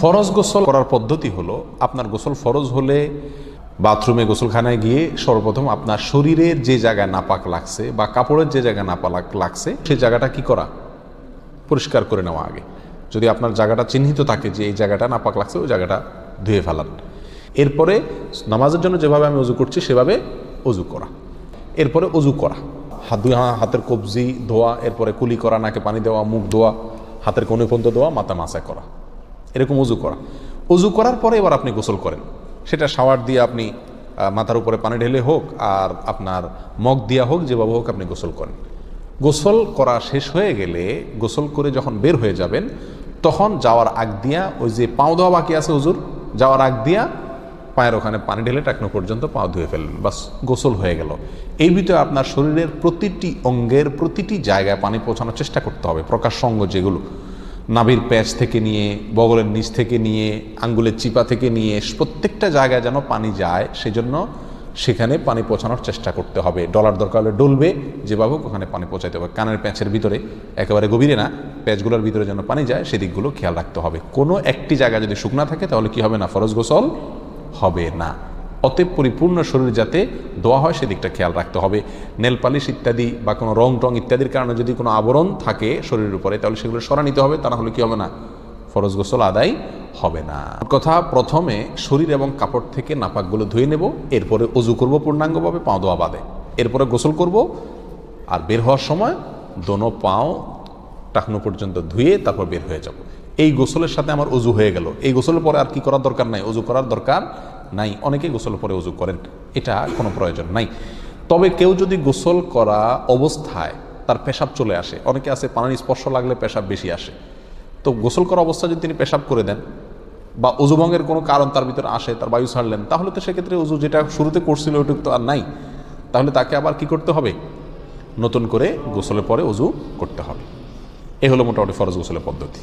ফরজ গোসল করার পদ্ধতি হলো, আপনার গোসল ফরজ হলে বাথরুমে গোসলখানায় গিয়ে সর্বপ্রথম আপনার শরীরের যে জায়গায় নাপাক লাগছে বা কাপড়ের যে জায়গায় নাপাক লাগছে সেই জায়গাটা কি করা, পরিষ্কার করে নেওয়া আগে। যদি আপনার জায়গাটা চিহ্নিত থাকে যে এই জায়গাটা নাপাক লাগছে, ওই জায়গাটা ধুয়ে ফেলান। এরপরে নামাজের জন্য যেভাবে আমি অজু করছি সেভাবে অজু করা। এরপরে অজু করা, হাতের কবজি ধোয়া, এরপরে কুলি করা, নাকে পানি দেওয়া, মুখ ধোয়া, হাতের কোণে পর্যন্ত ধোয়া, মাথা মাসায় করা, এরকম অজু করা। অজু করার পরে এবার আপনি গোসল করেন। সেটা শাওয়ার দিয়ে আপনি মাথার উপরে পানি ঢেলে হোক আর আপনার মগ দিয়া হোক, যেভাবে হোক আপনি গোসল করেন। গোসল করা শেষ হয়ে গেলে, গোসল করে যখন বের হয়ে যাবেন তখন যাওয়ার আগ দিয়া ওই যে পাও ধোয়া বাকি আছে হুজুর, যাওয়ার আগ দিয়া পায়ের ওখানে পানি ঢেলে টাকনো পর্যন্ত পাও ধুয়ে ফেললেন, বাস গোসল হয়ে গেল। এই ভিতরে আপনার শরীরের প্রতিটি অঙ্গের প্রতিটি জায়গায় পানি পৌঁছানোর চেষ্টা করতে হবে। প্রকাশ্য অঙ্গ যেগুলো, নাভির প্যাচ থেকে নিয়ে, বগলের নিচ থেকে নিয়ে, আঙ্গুলের চিপা থেকে নিয়ে প্রত্যেকটা জায়গায় যেন পানি যায়, সেজন্য সেখানে পানি পৌঁছানোর চেষ্টা করতে হবে। ডলার দরকার হলে ডলবে, যেভাবে ওখানে পানি পৌঁছাতে হবে। কানের প্যাঁচের ভিতরে, একেবারে গভীরে না, প্যাচগুলোর ভিতরে যেন পানি যায় সেদিকগুলো খেয়াল রাখতে হবে। কোনো একটি জায়গা যদি শুকনা থাকে তাহলে কি হবে না, ফরজ গোসল হবে না। অতএব পরিপূর্ণ শরীর যাতে ধোয়া হয় সেদিকটা খেয়াল রাখতে হবে। নেল পালিশ ইত্যাদি বা কোনো রং টং ইত্যাদির কারণে যদি কোনো আবরণ থাকে শরীরের উপরে, তাহলে সেগুলো সরা নিতে হবে, তা না হলে কি হবে না, ফরজ গোসল আদায় হবে না। কথা, প্রথমে শরীর এবং কাপড় থেকে নাপাকগুলো ধুয়ে নেব, এরপরে অজু করব পূর্ণাঙ্গভাবে, পাও ধোয়া বাদে, এরপরে গোসল করব। আর বের হওয়ার সময় দোনো পাও টাকনো পর্যন্ত ধুয়ে তারপর বের হয়ে যাব। এই গোসলের সাথে আমার অজু হয়ে গেল। এই গোসলের পরে আর কি করার দরকার নাই, অজু করার দরকার নাই। অনেকে গোসলের পরে অজু করেন, এটা কোনো প্রয়োজন নাই। তবে কেউ যদি গোসল করা অবস্থায় তার পেশাব চলে আসে, অনেকে আছে পানির স্পর্শ লাগলে পেশাব বেশি আসে, তো গোসল করা অবস্থায় যদি তিনি পেশাব করে দেন বা অজুভঙ্গের কোনো কারণ তার ভিতরে আসে, তার বায়ু ছাড়লেন, তাহলে তো সেক্ষেত্রে অজু যেটা শুরুতে করছিল ওইটুক তো আর নাই, তাহলে তাকে আবার কি করতে হবে, নতুন করে গোসলের পরে অজু করতে হবে। এ হলো মোটামুটি ফরজ গোসলের পদ্ধতি।